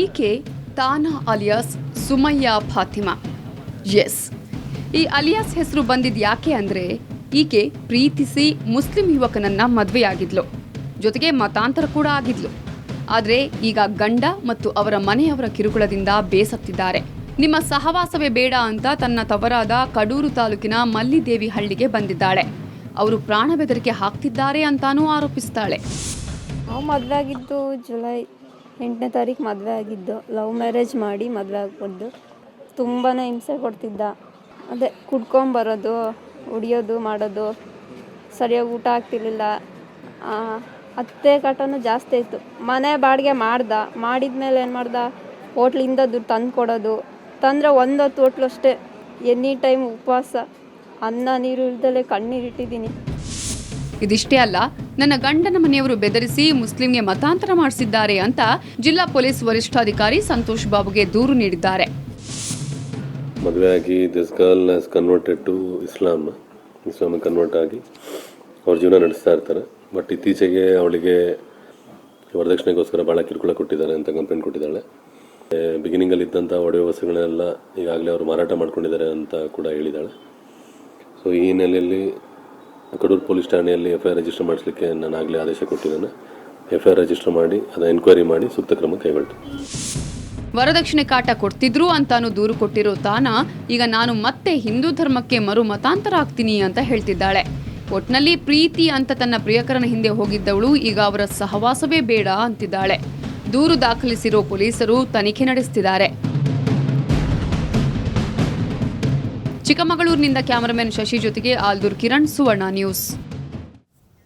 ಈಕೆ ತಾನಾ alias Sumayya Fatima. S, ಈ alias ಹೆಸರು ಬಂದಿದ್ದು ಯಾಕೆ ಅಂದರೆ ಈಕೆ ಪ್ರೀತಿಸಿ ಮುಸ್ಲಿಂ ಯುವಕನನ್ನ ಮದುವೆಯಾಗಿದ್ಲು, ಜೊತೆಗೆ ಮತಾಂತರ ಕೂಡ ಆಗಿದ್ಲು. ಆದರೆ ಈಗ ಗಂಡ ಮತ್ತು ಅವರ ಮನೆಯವರ ಕಿರುಕುಳದಿಂದ ಬೇಸತ್ತಿದ್ದಾರೆ. ನಿಮ್ಮ ಸಹವಾಸವೇ ಬೇಡ ಅಂತ ತನ್ನ ತವರಾದ ಕಡೂರು ತಾಲೂಕಿನ ಮಲ್ಲಿದೇವಿ ಹಳ್ಳಿಗೆ ಬಂದಿದ್ದಾಳೆ. ಅವರು ಪ್ರಾಣ ಬೆದರಿಕೆ ಹಾಕ್ತಿದ್ದಾರೆ ಅಂತಾನೂ ಆರೋಪಿಸ್ತಾಳೆ. ನಾವು ಮದುವೆ ಆಗಿದ್ದು ಜುಲೈ 8ನೇ ತಾರೀಕು ಮದುವೆ ಆಗಿದ್ದು. ಲವ್ ಮ್ಯಾರೇಜ್ ಮಾಡಿ ಮದುವೆ ಆಗ್ಬೋದು. ತುಂಬಾ ಹಿಂಸೆ ಕೊಡ್ತಿದ್ದ. ಅದೇ ಕುಡ್ಕೊಂಬರೋದು, ಕುಡಿಯೋದು ಮಾಡೋದು, ಸರಿಯಾಗಿ ಊಟ ಆಗ್ತಿರ್ಲಿಲ್ಲ. ಅತ್ತೆ ಕಾಟನೂ ಜಾಸ್ತಿ ಇತ್ತು. ಮನೆ ಬಾಡಿಗೆ ಮಾಡಿದ್ಮೇಲೆ ಏನು ಮಾಡ್ದ, ಹೋಟ್ಲಿಂದ ದುಡ್ಡು ತಂದು ಕೊಡೋದು. ತಂದರೆ ಒಂದೊತ್ತು ಹೋಟ್ಲು ಅಷ್ಟೇ, ಎನಿ ಟೈಮ್ ಉಪವಾಸ, ಅನ್ನ ನೀರು ಇಲ್ದಲೇ ಕಣ್ಣೀರಿಟ್ಟಿದ್ದೀನಿ. ಇದಿಷ್ಟೇ ಅಲ್ಲ, ನನ್ನ ಗಂಡನ ಮನೆಯವರು ಬೆದರಿಸಿ ಮುಸ್ಲಿಂಗೆ ಮತಾಂತರ ಮಾಡಿಸಿದ್ದಾರೆ ಅಂತ ಜಿಲ್ಲಾ ಪೊಲೀಸ್ ವರಿಷ್ಠಾಧಿಕಾರಿ ಸಂತೋಷ್ ಬಾಬುಗೆ ದೂರು ನೀಡಿದ್ದಾರೆ. ಮದುವೆಯಾಗಿ this girl has converted to Islam convert ಆಗಿ ಅವ್ರ ಜೀವನ ನಡೆಸ್ತಾ ಇರ್ತಾರೆ. ಬಟ್ ಇತ್ತೀಚೆಗೆ ಅವಳಿಗೆ ವರದಕ್ಷಿಣೆಗೋಸ್ಕರ ಭಾಳ ಕಿರುಕುಳ ಕೊಟ್ಟಿದ್ದಾರೆ ಅಂತ ಕಂಪ್ಲೇಂಟ್ ಕೊಟ್ಟಿದ್ದಾಳೆ. ಬಿಗಿನಿಂಗಲ್ಲಿ ಇದ್ದಂಥ ಒಡವೆ ವಸ್ತುಗಳನ್ನೆಲ್ಲ ಈಗಾಗಲೇ ಅವರು ಮಾರಾಟ ಮಾಡ್ಕೊಂಡಿದ್ದಾರೆ ಅಂತ ಕೂಡ ಹೇಳಿದ್ದಾಳೆ. ಸೊ ಈ ಹಿನ್ನೆಲೆಯಲ್ಲಿ ಕಡೂರು ಪೊಲೀಸ್ ಠಾಣೆಯಲ್ಲಿ FIR ರಿಜಿಸ್ಟರ್ ಮಾಡಿಸಲಿಕ್ಕೆ ನಾನು ಆಗಲೇ ಆದೇಶ ಕೊಟ್ಟಿದ್ದೇನೆ. FIR ರಿಜಿಸ್ಟರ್ ಮಾಡಿ ಅದನ್ನು ಎನ್ಕ್ವೈರಿ ಮಾಡಿ ಸೂಕ್ತ ಕ್ರಮ ಕೈಗೊಳ್ತು. ವರದಕ್ಷಿಣೆ ಕಾಟ ಕೊಡ್ತಿದ್ರು ಅಂತಾನು ದೂರು ಕೊಟ್ಟಿರೋ ತಾನ ಈಗ ನಾನು ಮತ್ತೆ ಹಿಂದೂ ಧರ್ಮಕ್ಕೆ ಮರು ಮತಾಂತರ ಆಗ್ತೀನಿ ಅಂತ ಹೇಳ್ತಿದ್ದಾಳೆ. ಒಟ್ನಲ್ಲಿ ಪ್ರೀತಿ ಅಂತ ತನ್ನ ಪ್ರಿಯಕರನ ಹಿಂದೆ ಹೋಗಿದ್ದವಳು ಈಗ ಅವರ ಸಹವಾಸವೇ ಬೇಡ ಅಂತಿದ್ದಾಳೆ. ದೂರು ದಾಖಲಿಸಿರೋ ಪೊಲೀಸರು ತನಿಖೆ ನಡೆಸುತ್ತಿದ್ದಾರೆ. ಚಿಕ್ಕಮಗಳೂರಿನಿಂದ ಕ್ಯಾಮರಾಮನ್ ಶಶಿ ಜೊತೆಗೆ ಆಲ್ದೂರ್ ಕಿರಣ್, ಸುವರ್ಣ ನ್ಯೂಸ್.